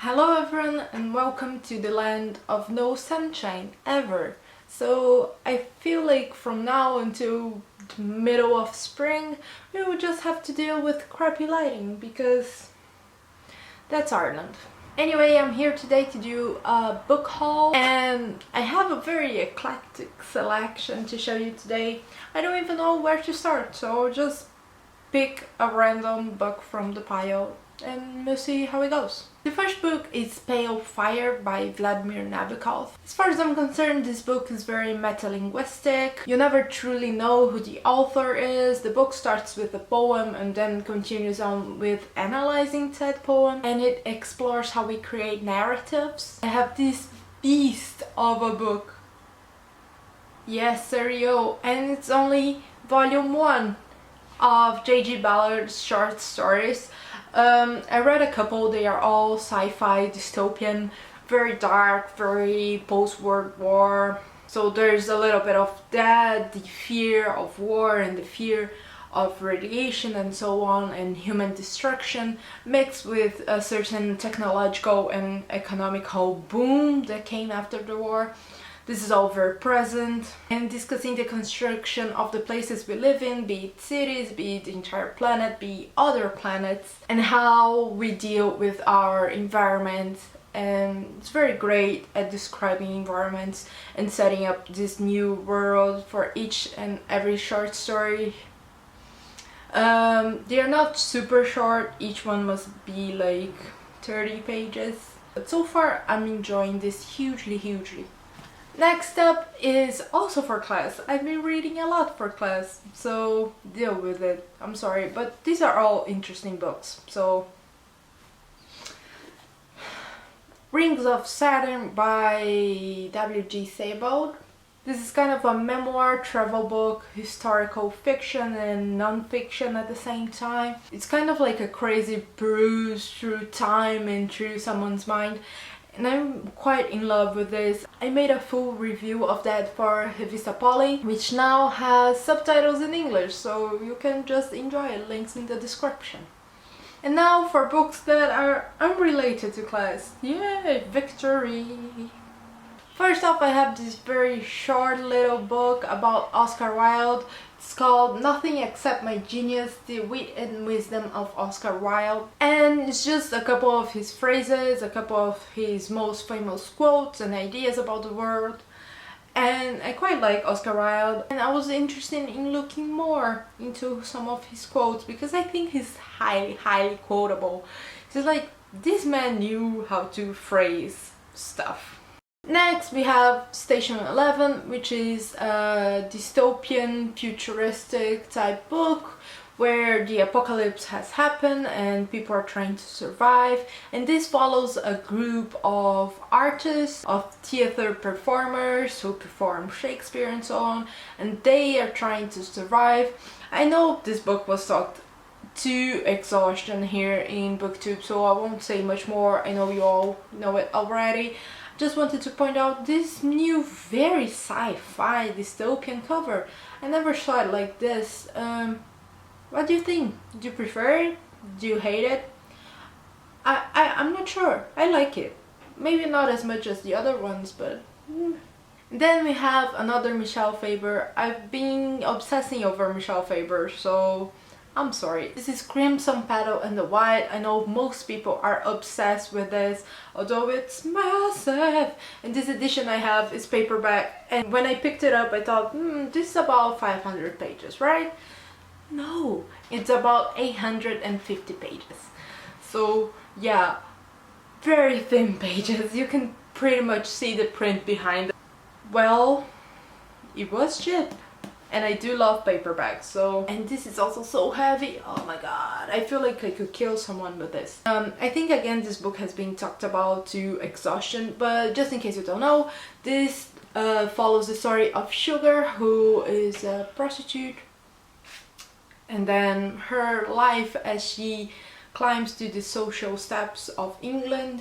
Hello everyone and welcome to the land of no sunshine ever. So I feel like from now until the middle of spring we will just have to deal with crappy lighting because that's Ireland. Anyway, I'm here today to do a book haul and I have a very eclectic selection to show you today. I don't even know where to start, so I'll just pick a random book from the pile and we'll see how it goes. The first book is Pale Fire by Vladimir Nabokov. As far as I'm concerned, this book is very metalinguistic. You never truly know who the author is. The book starts with a poem and then continues on with analyzing that poem, and it explores how we create narratives. I have this beast of a book. Yes, serio, and it's only volume 1 of J.G. Ballard's short stories. I read a couple. They are all sci-fi, dystopian, very dark, very post-World War. So there's a little bit of that, the fear of war and the fear of radiation and so on, and human destruction, mixed with a certain technological and economical boom that came after the war. This is all very present, and discussing the construction of the places we live in, be it cities, be it the entire planet, be it other planets, and how we deal with our environment. And it's very great at describing environments and setting up this new world for each and every short story. They are not super short, each one must be like 30 pages. But so far I'm enjoying this hugely. Next up is also for class. I've been reading a lot for class, so deal with it. I'm sorry, but these are all interesting books. So, Rings of Saturn by W.G. Sebald. This is kind of a memoir, travel book, historical fiction and non-fiction at the same time. It's kind of like a crazy peruse through time and through someone's mind. And I'm quite in love with this. I made a full review of that for REVISTA PÓLEN, which now has subtitles in English, so you can just enjoy it. Links in the description. And now for books that are unrelated to class. Yay! Victory! First off, I have this very short little book about Oscar Wilde. It's called Nothing Except My Genius, The Wit and Wisdom of Oscar Wilde. And it's just a couple of his phrases, a couple of his most famous quotes and ideas about the world. And I quite like Oscar Wilde, and I was interested in looking more into some of his quotes because I think he's highly quotable. It's like, this man knew how to phrase stuff. Next we have Station 11, which is a dystopian, futuristic type book where the apocalypse has happened and people are trying to survive. And this follows a group of artists, of theater performers who perform Shakespeare and so on, and they are trying to survive. I know this book was talked to exhaustion here in BookTube, so I won't say much more. I know you all know it already. Just wanted to point out this new very sci-fi dystopian cover. I never saw it like this. What do you think? Do you prefer it? Do you hate it? I'm not sure. I like it. Maybe not as much as the other ones, but... Then we have another Michel Faber. I've been obsessing over Michel Faber, so I'm sorry. This is Crimson Petal and the White. I know most people are obsessed with this, although it's massive. And this edition I have is paperback, and when I picked it up I thought, this is about 500 pages, right? No, it's about 850 pages. So yeah, very thin pages. You can pretty much see the print behind it. Well, it was cheap. And I do love paperbacks, so... And this is also so heavy, oh my god, I feel like I could kill someone with this. I think again this book has been talked about to exhaustion, but just in case you don't know, this follows the story of Sugar, who is a prostitute, and then her life as she climbs to the social steps of England.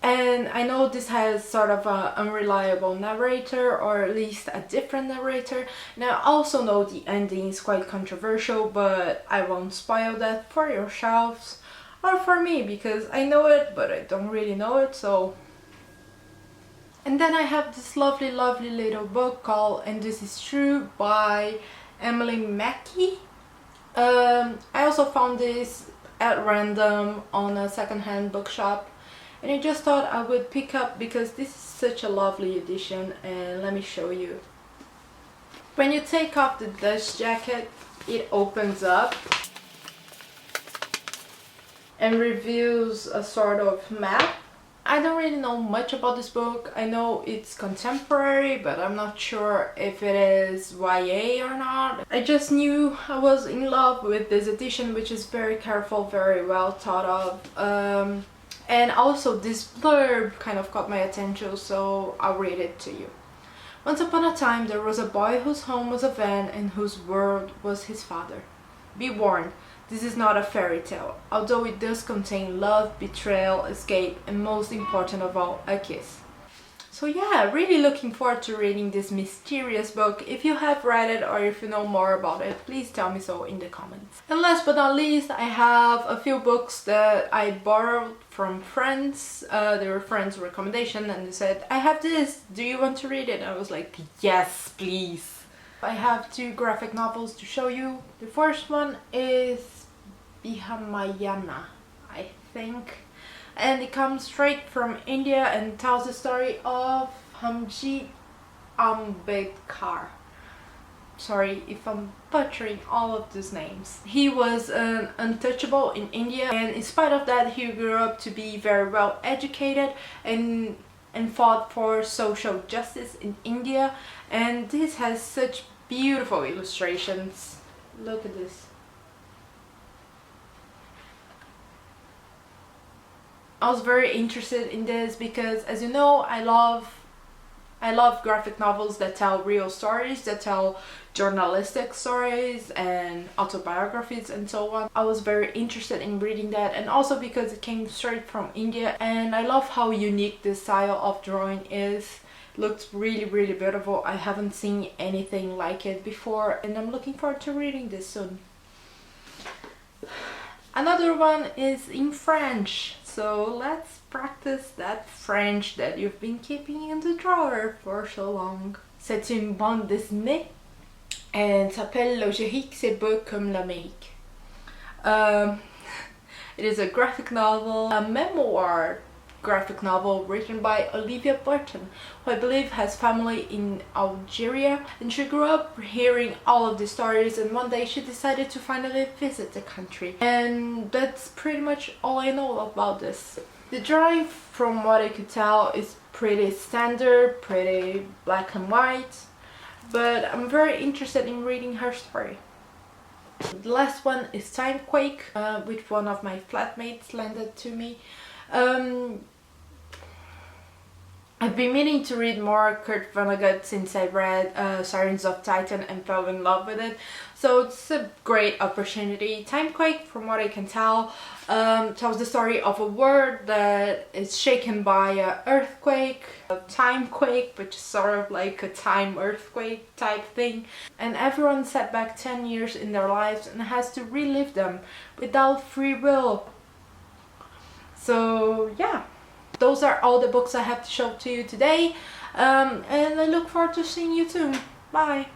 And I know this has sort of an unreliable narrator, or at least a different narrator. And I also know the ending is quite controversial, but I won't spoil that for yourselves. or for me, because I know it but I don't really know it. So, and then I have this lovely little book called And This Is True by Emily Mackey. I also found this at random on a secondhand bookshop, and I just thought I would pick up because this is such a lovely edition. And let me show you. When you take off the dust jacket, it opens up and reveals a sort of map. I don't really know much about this book. I know it's contemporary, but I'm not sure if it is YA or not. I just knew I was in love with this edition, which is very careful, very well thought of. And also this blurb kind of caught my attention, so I'll read it to you. Once upon a time there was a boy whose home was a van and whose world was his father. Be warned, this is not a fairy tale, although it does contain love, betrayal, escape, and most important of all, a kiss. So yeah, really looking forward to reading this mysterious book. If you have read it or if you know more about it, please tell me so in the comments. And last but not least, I have a few books that I borrowed from friends. They were friends' recommendation and they said, I have this, do you want to read it? And I was like, yes, please. I have two graphic novels to show you. The first one is Jana, I think. And it comes straight from India and tells the story of Hamji Ambedkar. Sorry if I'm butchering all of these names. He was an untouchable in India, and in spite of that he grew up to be very well educated and fought for social justice in India. And this has such beautiful illustrations. Look at this. I was very interested in this because, as you know, I love graphic novels that tell real stories, that tell journalistic stories and autobiographies and so on. I was very interested in reading that, and also because it came straight from India, and I love how unique this style of drawing is. It looks really beautiful. I haven't seen anything like it before, and I'm looking forward to reading this soon. Another one is in French, so let's practice that French that you've been keeping in the drawer for so long. C'est une bande dessinée and s'appelle L'Algérie, c'est beau comme l'Amérique. It is a graphic novel, a memoir graphic novel written by Olivia Burton, who I believe has family in Algeria, and she grew up hearing all of the stories, and one day she decided to finally visit the country. And that's pretty much all I know about this. The drawing, from what I could tell, is pretty standard, pretty black and white, but I'm very interested in reading her story. The last one is Quake, which one of my flatmates lended to me. I've been meaning to read more Kurt Vonnegut since I read Sirens of Titan and fell in love with it, so it's a great opportunity. Quake, from what I can tell, tells the story of a world that is shaken by an earthquake, a time quake, which is sort of like a time earthquake type thing, and everyone set back 10 years in their lives and has to relive them without free will. So yeah, those are all the books I have to show to you today, and I look forward to seeing you soon. Bye!